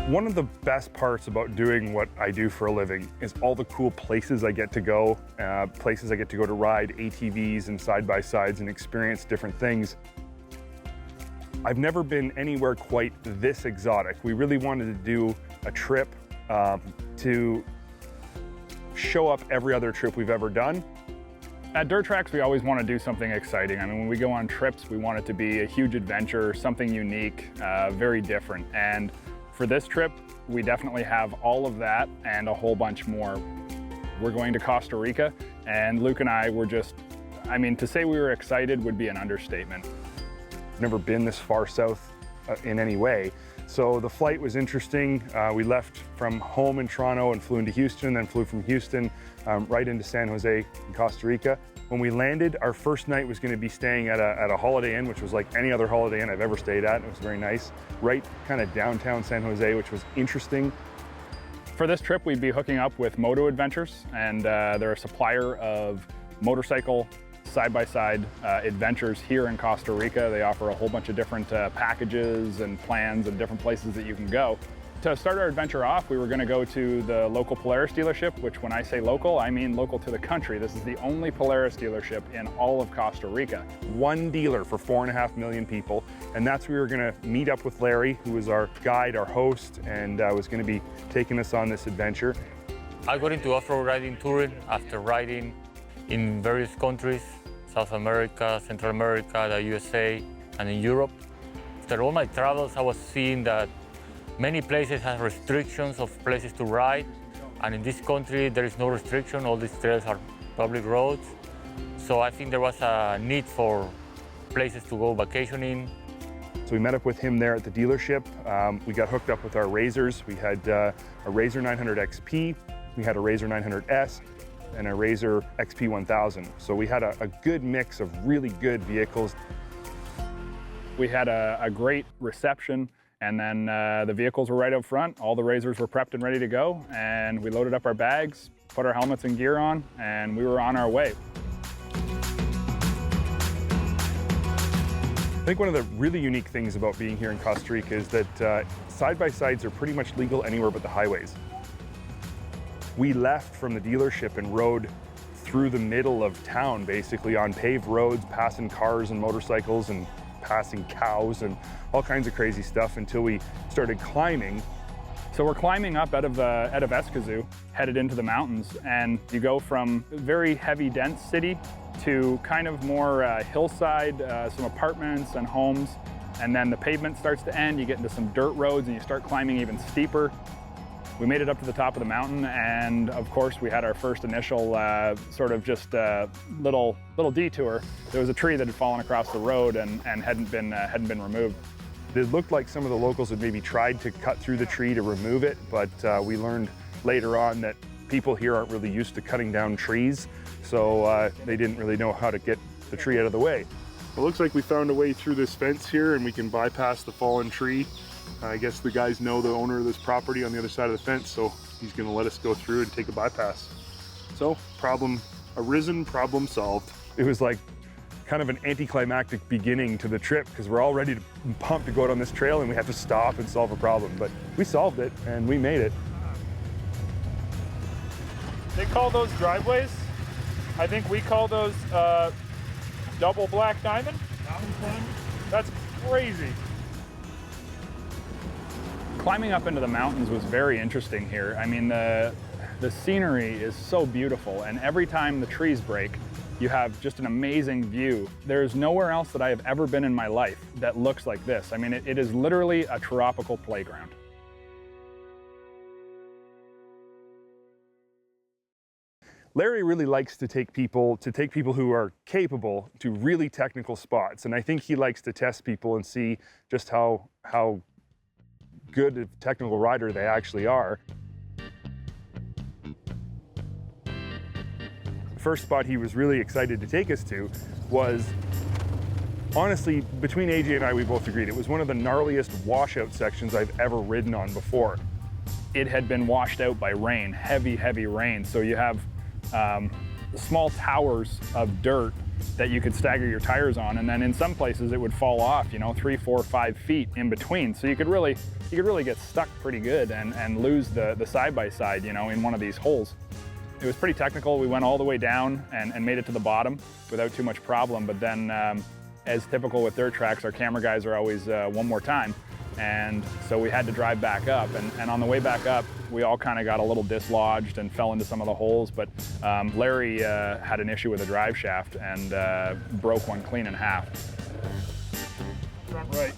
One of the best parts about doing what I do for a living is all the cool places I get to go, places I get to go to ride ATVs and side-by-sides and experience different things. I've never been anywhere quite this exotic. We really wanted to do a trip to show up every other trip we've ever done. At Dirt Trax, we always want to do something exciting. I mean, when we go on trips, we want it to be a huge adventure, something unique, very different. And for this trip, we definitely have all of that and a whole bunch more. We're going to Costa Rica, and Luke and I were just, I mean, to say we were excited would be an understatement. I've never been this far south in any way. So the flight was interesting. We left from home in Toronto and flew into Houston, then flew from Houston right into San Jose in Costa Rica. When we landed, our first night was going to be staying at a Holiday Inn, which was like any other Holiday Inn I've ever stayed at. It was very nice, right kind of downtown San Jose, which was interesting. For this trip, we'd be hooking up with Moto Adventures, and they're a supplier of motorcycle side-by-side adventures here in Costa Rica. They offer a whole bunch of different packages and plans and different places that you can go. To start our adventure off, we were going to go to the local Polaris dealership, which when I say local, I mean local to the country. This is the only Polaris dealership in all of Costa Rica. One dealer for 4.5 million people, and that's where we were going to meet up with Larry, who was our guide, our host, and was going to be taking us on this adventure. I got into off-road riding touring after riding in various countries, South America, Central America, the USA, and in Europe. After all my travels, I was seeing that many places have restrictions of places to ride, and in this country there is no restriction. All these trails are public roads. So I think there was a need for places to go vacationing. So we met up with him there at the dealership. We got hooked up with our RZRs. We had a RZR 900 XP, we had a RZR 900S, and a RZR XP 1000. So we had a good mix of really good vehicles. We had a great reception, and then the vehicles were right up front. All the RZRs were prepped and ready to go, and we loaded up our bags, put our helmets and gear on, and we were on our way. I think one of the really unique things about being here in Costa Rica is that side-by-sides are pretty much legal anywhere but the highways. We left from the dealership and rode through the middle of town, basically on paved roads, passing cars and motorcycles and passing cows and all kinds of crazy stuff until we started climbing. So we're climbing up out of Escazú, headed into the mountains, and you go from very heavy, dense city to kind of more hillside, some apartments and homes, and then the pavement starts to end, you get into some dirt roads and you start climbing even steeper. We made it up to the top of the mountain, and of course we had our first initial sort of just little detour. There was a tree that had fallen across the road and hadn't been removed. It looked like some of the locals had maybe tried to cut through the tree to remove it, but we learned later on that people here aren't really used to cutting down trees, so they didn't really know how to get the tree out of the way. It looks like we found a way through this fence here and we can bypass the fallen tree. I guess the guys know the owner of this property on the other side of the fence, so he's going to let us go through and take a bypass. So, problem arisen, problem solved. It was like kind of an anticlimactic beginning to the trip because we're all ready to pump to go out on this trail and we have to stop and solve a problem. But we solved it and we made it. They call those driveways. I think we call those double black diamond. That's crazy. Climbing up into the mountains was very interesting here. I mean, the scenery is so beautiful, and every time the trees break, you have just an amazing view. There's nowhere else that I have ever been in my life that looks like this. I mean, it is literally a tropical playground. Larry really likes to take people who are capable to really technical spots, and I think he likes to test people and see just how good a technical rider they actually are. The first spot he was really excited to take us to was, honestly, between AJ and I, we both agreed, it was one of the gnarliest washout sections I've ever ridden on before. It had been washed out by rain, heavy, heavy rain, so you have small towers of dirt that you could stagger your tires on, and then in some places it would fall off, 3, 4, 5 feet in between. So you could really get stuck pretty good and lose the side-by-side, in one of these holes. It was pretty technical. We went all the way down and made it to the bottom without too much problem, but then as typical with dirt tracks, our camera guys are always one more time. And so we had to drive back up, and on the way back up, we all kind of got a little dislodged and fell into some of the holes, but Larry had an issue with a drive shaft and broke one clean in half. Right.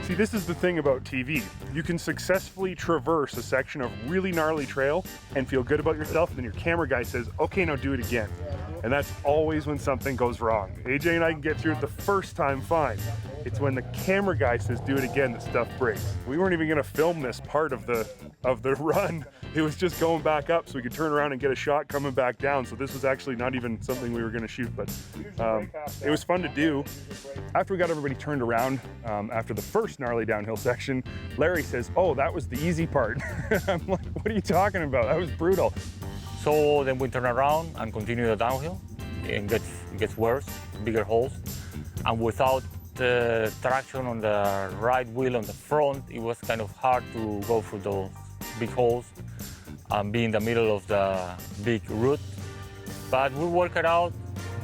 See, this is the thing about TV. You can successfully traverse a section of really gnarly trail and feel good about yourself, and then your camera guy says, okay, now do it again. And that's always when something goes wrong. AJ and I can get through it the first time fine. It's when the camera guy says do it again that stuff breaks. We weren't even gonna film this part of the run. It was just going back up so we could turn around and get a shot coming back down. So this was actually not even something we were gonna shoot, but it was fun to do. After we got everybody turned around, after the first gnarly downhill section, Larry says, oh, that was the easy part. I'm like, what are you talking about? That was brutal. So then we turn around and continue the downhill. It gets worse, bigger holes. And without the traction on the right wheel on the front, it was kind of hard to go through those big holes and be in the middle of the big route. But we worked it out,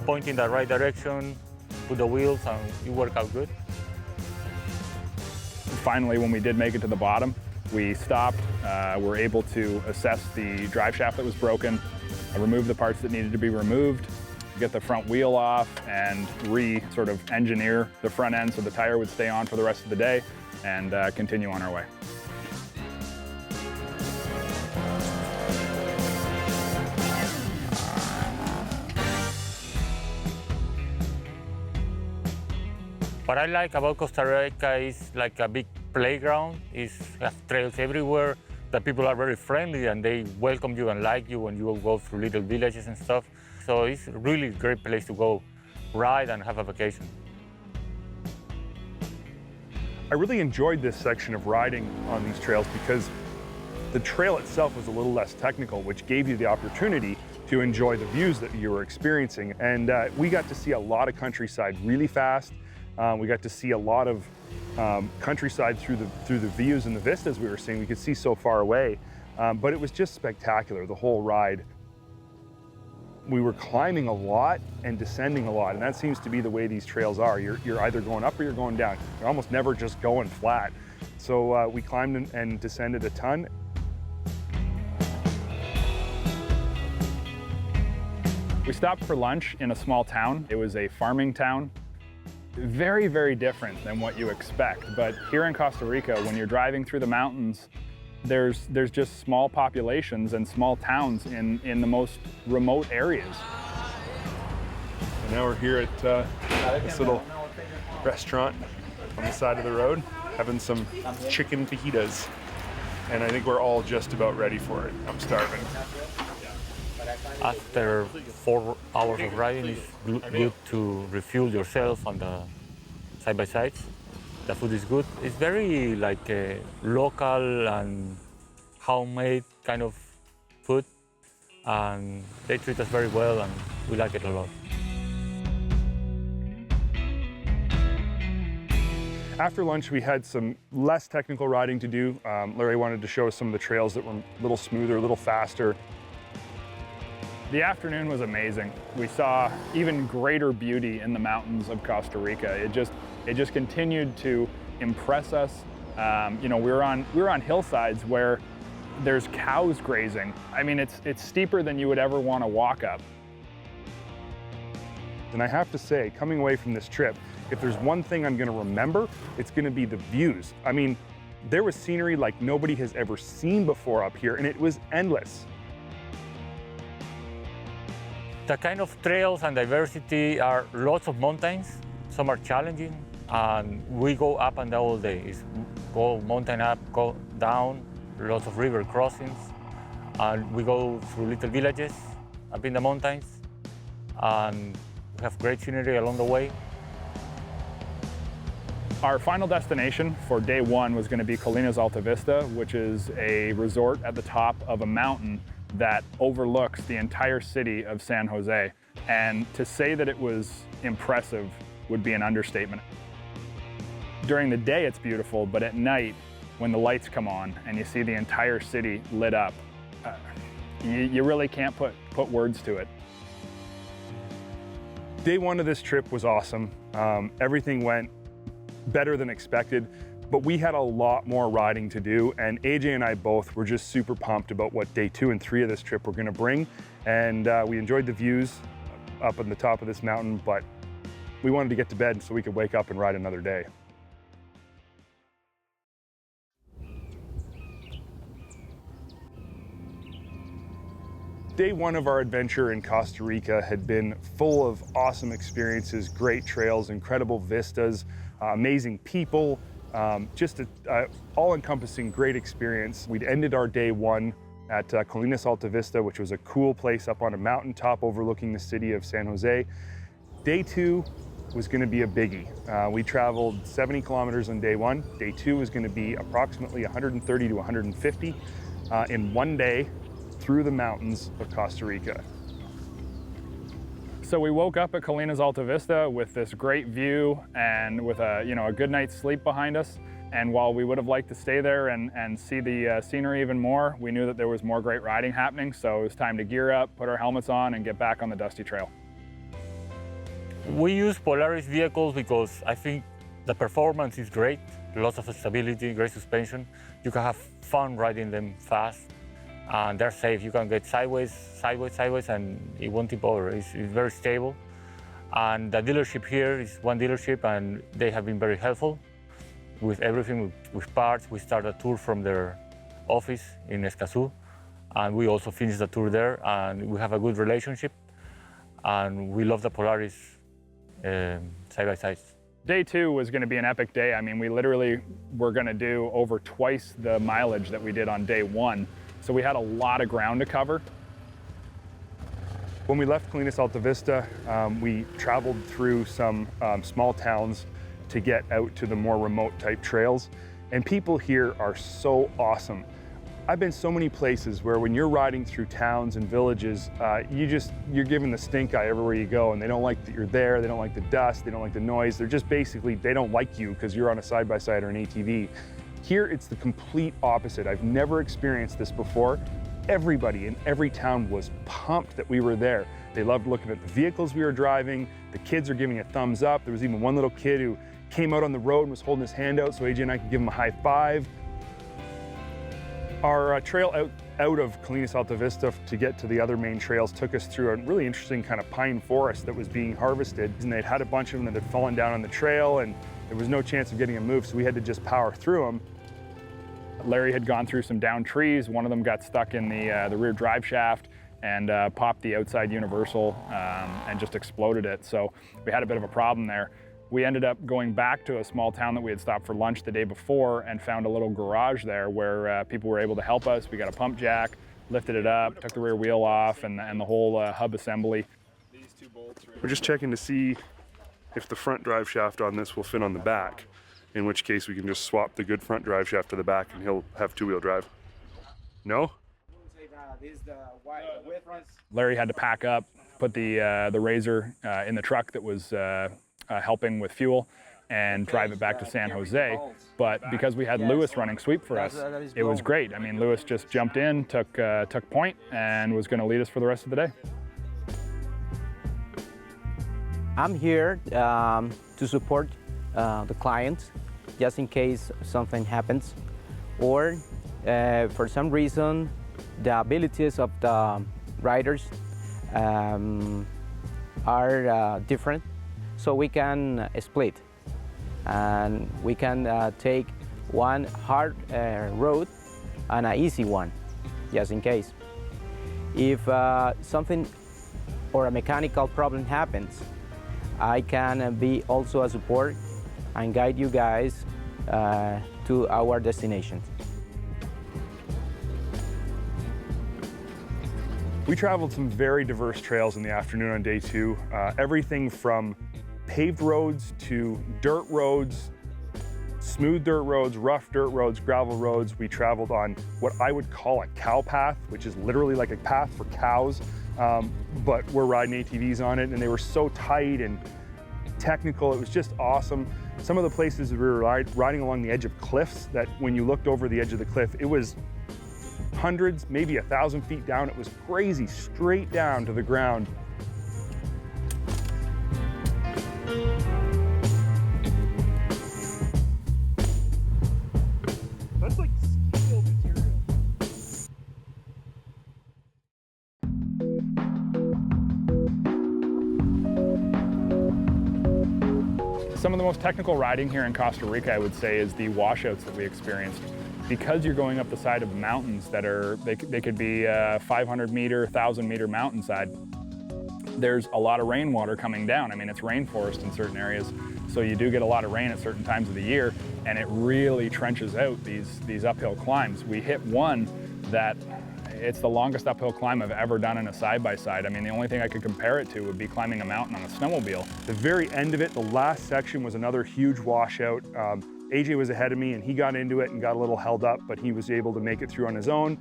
pointing the right direction, put the wheels, and it worked out good. Finally, when we did make it to the bottom, we stopped, were able to assess the drive shaft that was broken, remove the parts that needed to be removed, get the front wheel off, and sort of engineer the front end so the tire would stay on for the rest of the day, and continue on our way. What I like about Costa Rica is like a big playground. It has trails everywhere. The people are very friendly and they welcome you and like you when you go through little villages and stuff. So it's a really great place to go ride and have a vacation. I really enjoyed this section of riding on these trails because the trail itself was a little less technical, which gave you the opportunity to enjoy the views that you were experiencing. And we got to see a lot of countryside really fast. We got to see a lot of countryside through the views and the vistas we were seeing. We could see so far away, but it was just spectacular, the whole ride. We were climbing a lot and descending a lot, and that seems to be the way these trails are. You're either going up or you're going down. You're almost never just going flat. So we climbed and descended a ton. We stopped for lunch in a small town. It was a farming town. Very, very different than what you expect. But here in Costa Rica, when you're driving through the mountains, there's just small populations and small towns in the most remote areas. And now we're here at this little restaurant on the side of the road, having some chicken fajitas. And I think we're all just about ready for it. I'm starving. After 4 hours of riding, it's good to refuel yourself on the side-by-sides. The food is good. It's very like a local and homemade kind of food, and they treat us very well, and we like it a lot. After lunch, we had some less technical riding to do. Larry wanted to show us some of the trails that were a little smoother, a little faster. The afternoon was amazing. We saw even greater beauty in the mountains of Costa Rica. It just continued to impress us. We were on hillsides where there's cows grazing. I mean, it's steeper than you would ever want to walk up. And I have to say, coming away from this trip, if there's one thing I'm going to remember, it's going to be the views. I mean, there was scenery like nobody has ever seen before up here, and it was endless. The kind of trails and diversity are lots of mountains. Some are challenging, and we go up and down all day. It's go mountain up, go down, lots of river crossings, and we go through little villages up in the mountains, and we have great scenery along the way. Our final destination for day one was going to be Colinas Alta Vista, which is a resort at the top of a mountain that overlooks the entire city of San Jose. And to say that it was impressive would be an understatement. During the day it's beautiful, but at night, when the lights come on and you see the entire city lit up, you really can't put words to it. Day one of this trip was awesome. Everything went better than expected, but we had a lot more riding to do, and AJ and I both were just super pumped about what day 2 and 3 of this trip were gonna bring. And we enjoyed the views up on the top of this mountain, but we wanted to get to bed so we could wake up and ride another day. Day 1 of our adventure in Costa Rica had been full of awesome experiences, great trails, incredible vistas, amazing people, just an all-encompassing great experience. We'd ended our day 1 at Colinas Alta Vista, which was a cool place up on a mountaintop overlooking the city of San Jose. Day 2 was going to be a biggie. We traveled 70 kilometers on day 1. Day 2 was going to be approximately 130 to 150 in one day through the mountains of Costa Rica. So we woke up at Colinas Alta Vista with this great view and with a good night's sleep behind us. And while we would have liked to stay there and see the scenery even more, we knew that there was more great riding happening. So it was time to gear up, put our helmets on, and get back on the dusty trail. We use Polaris vehicles because I think the performance is great, lots of stability, great suspension. You can have fun riding them fast, and they're safe. You can get sideways, and it won't tip over. It's very stable. And the dealership here is one dealership, and they have been very helpful with everything, with parts. We started a tour from their office in Escazú, and we also finished the tour there, and we have a good relationship, and we love the Polaris side-by-sides. Day 2 was going to be an epic day. I mean, we literally were going to do over twice the mileage that we did on day 1. So we had a lot of ground to cover. When we left Colinas Alta Vista, we traveled through some small towns to get out to the more remote type trails. And people here are so awesome. I've been so many places where when you're riding through towns and villages, you're given the stink eye everywhere you go, and they don't like that you're there, they don't like the dust, they don't like the noise. They're just basically, they don't like you because you're on a side-by-side or an ATV. Here, it's the complete opposite. I've never experienced this before. Everybody in every town was pumped that we were there. They loved looking at the vehicles we were driving. The kids are giving a thumbs up. There was even one little kid who came out on the road and was holding his hand out so AJ and I could give him a high five. Our trail out of Colinas Alta Vista to get to the other main trails took us through a really interesting kind of pine forest that was being harvested. And they'd had a bunch of them that had fallen down on the trail, and there was no chance of getting them moved, so we had to just power through them. Larry had gone through some downed trees. One of them got stuck in the rear drive shaft and popped the outside universal and just exploded it. So we had a bit of a problem there. We ended up going back to a small town that we had stopped for lunch the day before and found a little garage there where people were able to help us. We got a pump jack, lifted it up, took the rear wheel off, and the whole hub assembly. These 2 bolts right. We're just checking to see if the front drive shaft on this will fit on the back, in which case we can just swap the good front drive shaft to the back and he'll have 2-wheel drive. No? Larry had to pack up, put the Razor in the truck that was helping with fuel, and drive it back to San Jose. But because we had Lewis running sweep for us, it was great. I mean, Lewis just jumped in, took point, and was going to lead us for the rest of the day. I'm here to support the client, just in case something happens, or for some reason the abilities of the riders are different, so we can split and we can take one hard road and an easy one, just in case. If something or a mechanical problem happens, I can be also a support and guide you guys to our destination. We traveled some very diverse trails in the afternoon on day 2. Everything from paved roads to dirt roads, smooth dirt roads, rough dirt roads, gravel roads. We traveled on what I would call a cow path, which is literally like a path for cows. but we're riding ATVs on it, and they were so tight and technical. It was just awesome. Some of the places we were riding along the edge of cliffs that when you looked over the edge of the cliff, it was hundreds, maybe 1,000 feet down. It was crazy, straight down to the ground. That's like steel material. Some of the most technical riding here in Costa Rica, I would say, is the washouts that we experienced. Because you're going up the side of mountains that are, they could be 500 meter, 1,000 meter mountainside, there's a lot of rainwater coming down. I mean, it's rainforest in certain areas, so you do get a lot of rain at certain times of the year, and it really trenches out these uphill climbs. We hit one that it's the longest uphill climb I've ever done in a side-by-side. I mean, the only thing I could compare it to would be climbing a mountain on a snowmobile. The very end of it, the last section, was another huge washout. AJ was ahead of me and he got into it and got a little held up, but he was able to make it through on his own.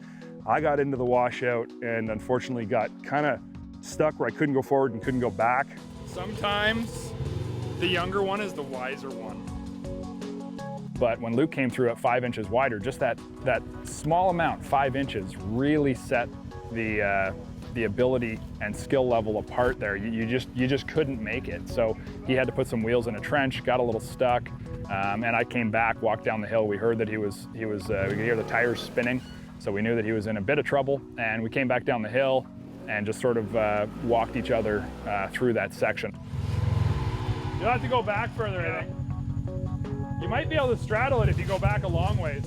I got into the washout and unfortunately got kind of stuck where I couldn't go forward and couldn't go back. Sometimes the younger one is the wiser one. But when Luke came through at 5 inches wider, just that small amount, 5 inches, really set the ability and skill level apart there. You just couldn't make it. So he had to put some wheels in a trench, got a little stuck, and I came back, walked down the hill. We heard that we could hear the tires spinning, so we knew that he was in a bit of trouble. And we came back down the hill and just sort of walked each other through that section. You'll have to go back further, I think. You might be able to straddle it if you go back a long ways.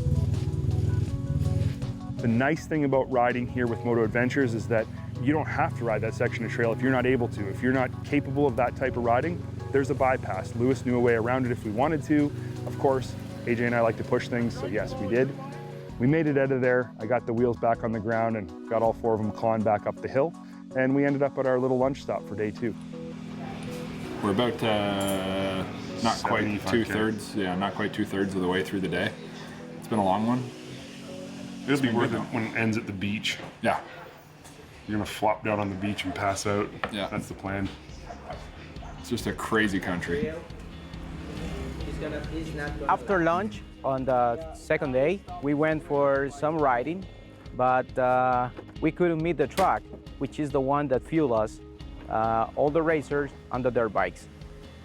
The nice thing about riding here with Moto Adventures is that you don't have to ride that section of trail if you're not able to. If you're not capable of that type of riding, there's a bypass. Lewis knew a way around it if we wanted to. Of course, AJ and I like to push things, so yes, we did. We made it out of there. I got the wheels back on the ground and got all 4 of them clawing back up the hill. And we ended up at our little lunch stop for day 2. We're about not quite 2/3, not quite 2/3 of the way through the day. It's been a long one. It'll be worth it when it ends at the beach. Yeah. You're gonna flop down on the beach and pass out. Yeah. That's the plan. It's just a crazy country. After lunch on the second day, we went for some riding, but we couldn't meet the truck, which is the one that fueled us, all the racers on the dirt bikes.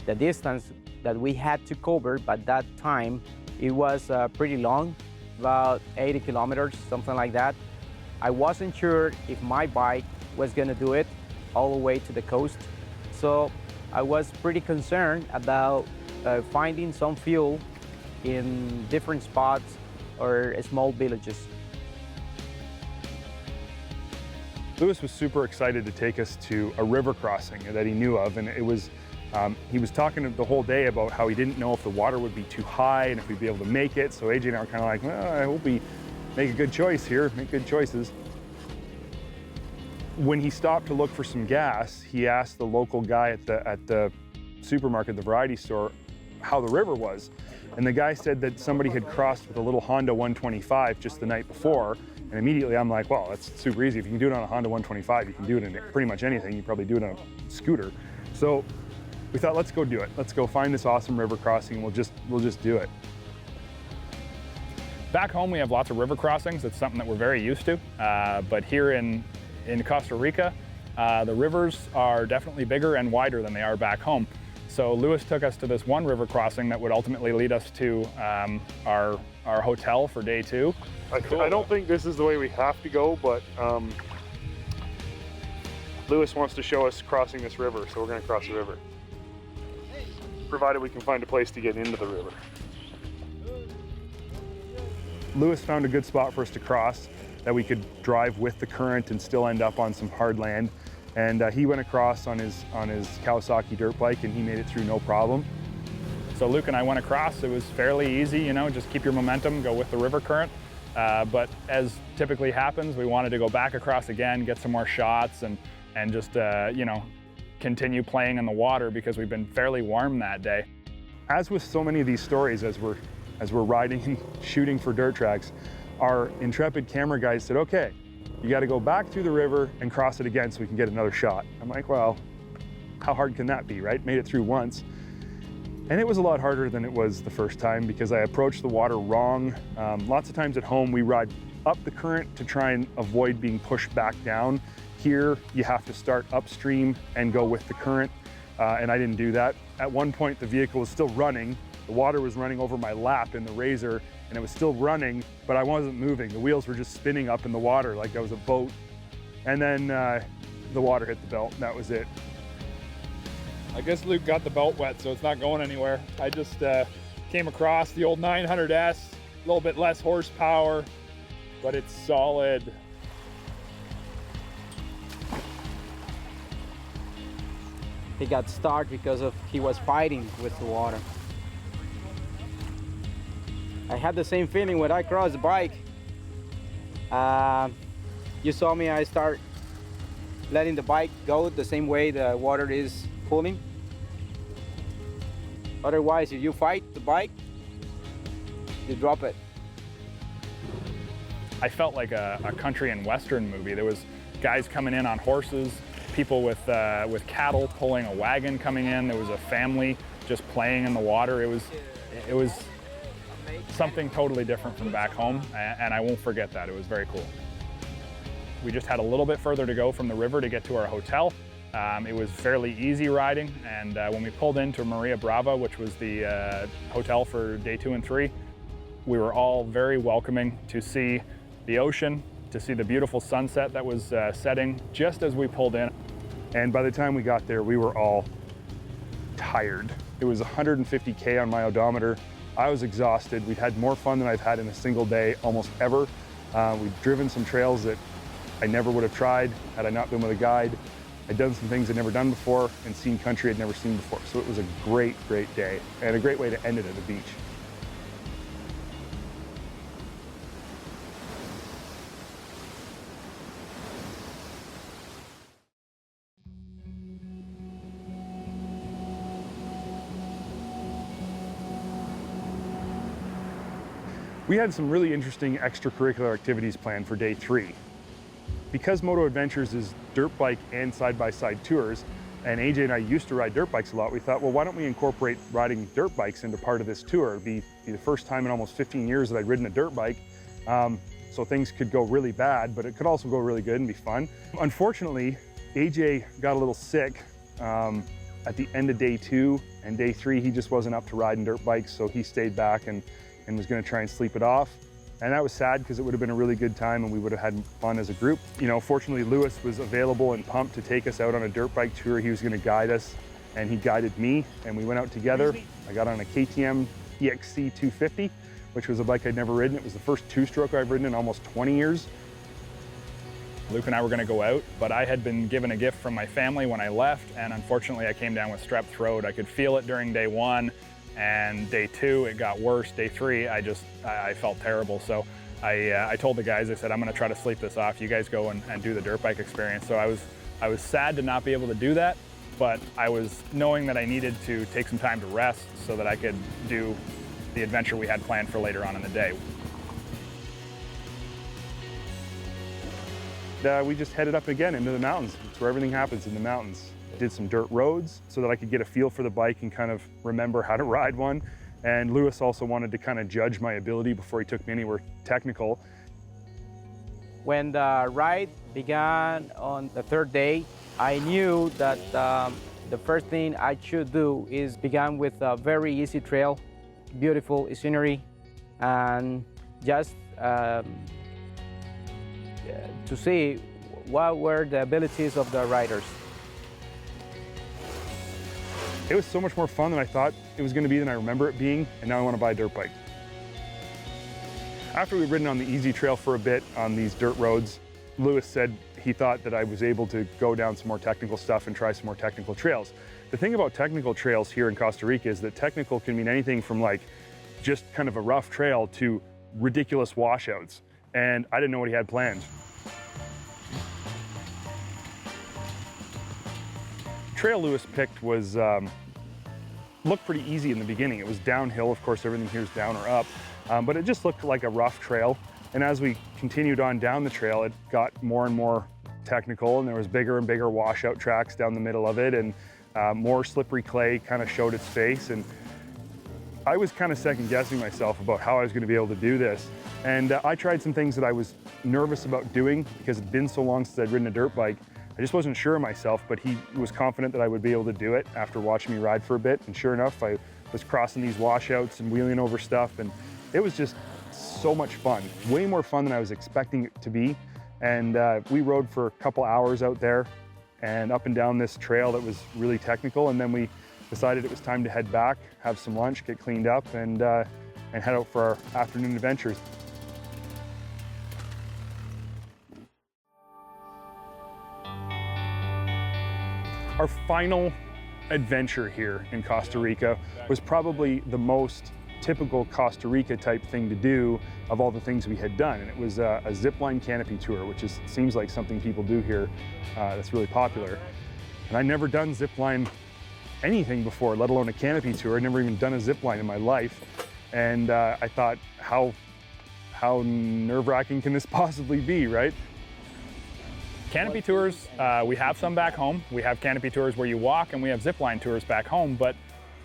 The distance that we had to cover by that time, it was pretty long, about 80 kilometers, something like that. I wasn't sure if my bike was gonna do it all the way to the coast. So I was pretty concerned about finding some fuel in different spots or small villages. Lewis was super excited to take us to a river crossing that he knew of, and it was, he was talking the whole day about how he didn't know if the water would be too high and if we'd be able to make it. So AJ and I were kind of like, well, I hope we make a good choice here, make good choices. When he stopped to look for some gas, he asked the local guy at the supermarket, the variety store, how the river was. And the guy said that somebody had crossed with a little Honda 125 just the night before. And immediately I'm like, well, that's super easy. If you can do it on a Honda 125, you can do it in pretty much anything. You probably do it on a scooter. So we thought, let's go do it. Let's go find this awesome river crossing. We'll just do it. Back home, we have lots of river crossings. It's something that we're very used to. But here in Costa Rica, the rivers are definitely bigger and wider than they are back home. So Lewis took us to this one river crossing that would ultimately lead us to our hotel for day 2. I don't think this is the way we have to go, but Lewis wants to show us crossing this river, so we're going to cross the river. Provided we can find a place to get into the river. Lewis found a good spot for us to cross that we could drive with the current and still end up on some hard land. And he went across on his Kawasaki dirt bike and he made it through no problem. So Luke and I went across. It was fairly easy, you know, just keep your momentum, go with the river current. But as typically happens, we wanted to go back across again, get some more shots and just, you know, continue playing in the water because we've been fairly warm that day. As with so many of these stories, as we're riding and shooting for dirt tracks, our intrepid camera guys said, okay, you got to go back through the river and cross it again so we can get another shot. I'm like, well, how hard can that be, right? Made it through once. And it was a lot harder than it was the first time because I approached the water wrong. Lots of times at home, we ride up the current to try and avoid being pushed back down. Here, you have to start upstream and go with the current, and I didn't do that. At one point, the vehicle was still running. The water was running over my lap in the Razor, and it was still running, but I wasn't moving. The wheels were just spinning up in the water like I was a boat. And then the water hit the belt, and that was it. I guess Luke got the belt wet, so it's not going anywhere. I just came across the old 900S, a little bit less horsepower, but it's solid. He got stuck because he was fighting with the water. I had the same feeling when I crossed the bike. You saw me, I start letting the bike go the same way the water is pulling. Otherwise, if you fight the bike, you drop it. I felt like a country and western movie. There was guys coming in on horses, people with cattle pulling a wagon coming in. There was a family just playing in the water. It was something totally different from back home, and I won't forget that. It was very cool. We just had a little bit further to go from the river to get to our hotel. It was fairly easy riding, and when we pulled into Maria Brava, which was the hotel for day 2 and 3, we were all very welcoming to see the ocean, to see the beautiful sunset that was setting just as we pulled in. And by the time we got there, we were all tired. It was 150K on my odometer. I was exhausted. We'd had more fun than I've had in a single day almost ever. We'd driven some trails that I never would have tried had I not been with a guide. I'd done some things I'd never done before and seen country I'd never seen before. So it was a great, great day and a great way to end it at the beach. We had some really interesting extracurricular activities planned for day 3. Because Moto Adventures is dirt bike and side-by-side tours, and AJ and I used to ride dirt bikes a lot, we thought, well, why don't we incorporate riding dirt bikes into part of this tour? It'd be the first time in almost 15 years that I'd ridden a dirt bike, so things could go really bad, but it could also go really good and be fun. Unfortunately, AJ got a little sick at the end of day 2, and day 3 he just wasn't up to riding dirt bikes, so he stayed back and was going to try and sleep it off. And that was sad because it would have been a really good time and we would have had fun as a group. You know, fortunately Lewis was available and pumped to take us out on a dirt bike tour. He was going to guide us, and he guided me, and we went out together. I got on a KTM EXC 250, which was a bike I'd never ridden. It was the first 2-stroke I've ridden in almost 20 years. Luke and I were going to go out, but I had been given a gift from my family when I left, and unfortunately I came down with strep throat. I could feel it during day 1. And day 2, it got worse. Day 3, I felt terrible. So I told the guys, I said, I'm gonna try to sleep this off. You guys go and do the dirt bike experience. So I was sad to not be able to do that, but I was knowing that I needed to take some time to rest so that I could do the adventure we had planned for later on in the day. We just headed up again into the mountains. It's where everything happens, in the mountains. Did some dirt roads so that I could get a feel for the bike and kind of remember how to ride one. And Lewis also wanted to kind of judge my ability before he took me anywhere technical. When the ride began on the 3rd day, I knew that the first thing I should do is begin with a very easy trail, beautiful scenery, and just to see what were the abilities of the riders. It was so much more fun than I thought it was going to be than I remember it being, and now I want to buy a dirt bike. After we'd ridden on the easy trail for a bit on these dirt roads, Lewis said he thought that I was able to go down some more technical stuff and try some more technical trails. The thing about technical trails here in Costa Rica is that technical can mean anything from like just kind of a rough trail to ridiculous washouts, and I didn't know what he had planned. Trail Lewis picked was looked pretty easy in the beginning. It was downhill, of course everything here is down or up, but it just looked like a rough trail. And as we continued on down the trail, it got more and more technical, and there was bigger and bigger washout tracks down the middle of it, and more slippery clay kind of showed its face. And I was kind of second guessing myself about how I was going to be able to do this. And I tried some things that I was nervous about doing because it'd been so long since I'd ridden a dirt bike. I just wasn't sure of myself, but he was confident that I would be able to do it after watching me ride for a bit. And sure enough, I was crossing these washouts and wheeling over stuff, and it was just so much fun. Way more fun than I was expecting it to be. And we rode for a couple hours out there and up and down this trail that was really technical, and then we decided it was time to head back, have some lunch, get cleaned up, and head out for our afternoon adventures. Our final adventure here in Costa Rica was probably the most typical Costa Rica type thing to do of all the things we had done. And it was a zipline canopy tour, which seems like something people do here that's really popular. And I'd never done zipline anything before, let alone a canopy tour. I'd never even done a zipline in my life. And I thought, how nerve-wracking can this possibly be, right? Canopy tours, we have some back home. We have canopy tours where you walk, and we have zipline tours back home, but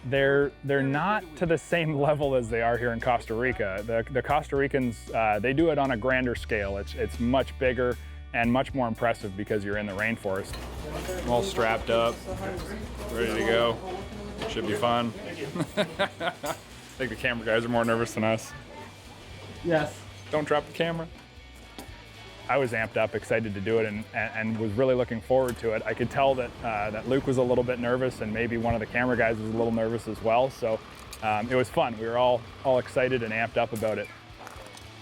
they're not to the same level as they are here in Costa Rica. The Costa Ricans, they do it on a grander scale. It's much bigger and much more impressive because you're in the rainforest. I'm all strapped up, ready to go. Should be fun. I think the camera guys are more nervous than us. Yes. Don't drop the camera. I was amped up, excited to do it, and was really looking forward to it. I could tell that that Luke was a little bit nervous, and maybe one of the camera guys was a little nervous as well. So it was fun. We were all excited and amped up about it.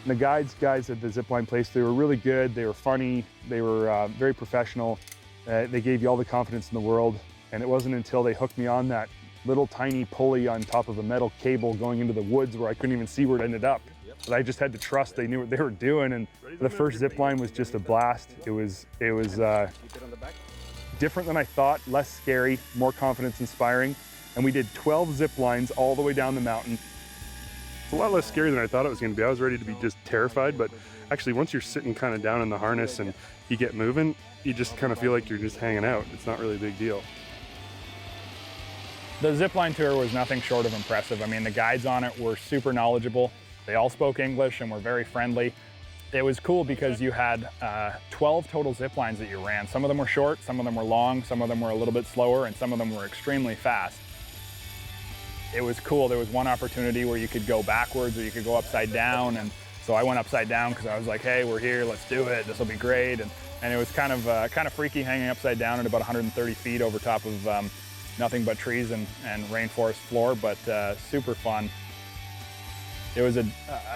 The guys at the zipline place, they were really good. They were funny. They were very professional. They gave you all the confidence in the world. And it wasn't until they hooked me on that little tiny pulley on top of a metal cable going into the woods where I couldn't even see where it ended up. But I just had to trust they knew what they were doing. And the first zip line was just a blast. It was different than I thought, less scary, more confidence inspiring. And we did 12 zip lines all the way down the mountain. It's a lot less scary than I thought it was going to be. I was ready to be just terrified, but actually once you're sitting kind of down in the harness and you get moving, you just kind of feel like you're just hanging out. It's not really a big deal. The zipline tour was nothing short of impressive. I mean, the guides on it were super knowledgeable. They all spoke English and were very friendly. It was cool because you had 12 total zip lines that you ran. Some of them were short, some of them were long, some of them were a little bit slower, and some of them were extremely fast. It was cool. There was one opportunity where you could go backwards or you could go upside down, and so I went upside down because I was like, hey, we're here, let's do it, this will be great. And it was kind of freaky hanging upside down at about 130 feet over top of nothing but trees and rainforest floor, but super fun. It was an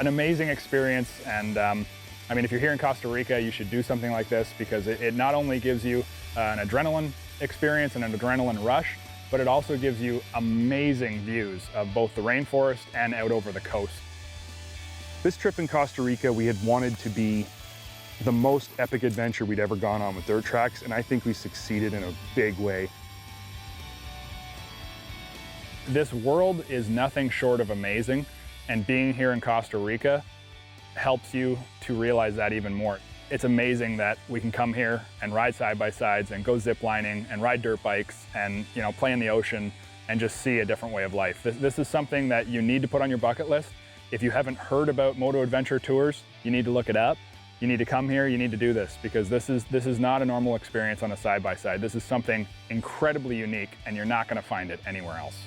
amazing experience, and I mean, if you're here in Costa Rica, you should do something like this because it not only gives you an adrenaline experience and an adrenaline rush, but it also gives you amazing views of both the rainforest and out over the coast. This trip in Costa Rica, we had wanted to be the most epic adventure we'd ever gone on with dirt tracks, and I think we succeeded in a big way. This world is nothing short of amazing, and being here in Costa Rica helps you to realize that even more. It's amazing that we can come here and ride side-by-sides and go ziplining and ride dirt bikes and, you know, play in the ocean and just see a different way of life. This is something that you need to put on your bucket list. If you haven't heard about Moto Adventure Tours, you need to look it up. You need to come here, you need to do this because this is not a normal experience on a side-by-side. This is something incredibly unique and you're not gonna find it anywhere else.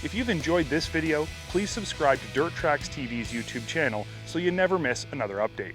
If you've enjoyed this video, please subscribe to Dirt Trax TV's YouTube channel so you never miss another update.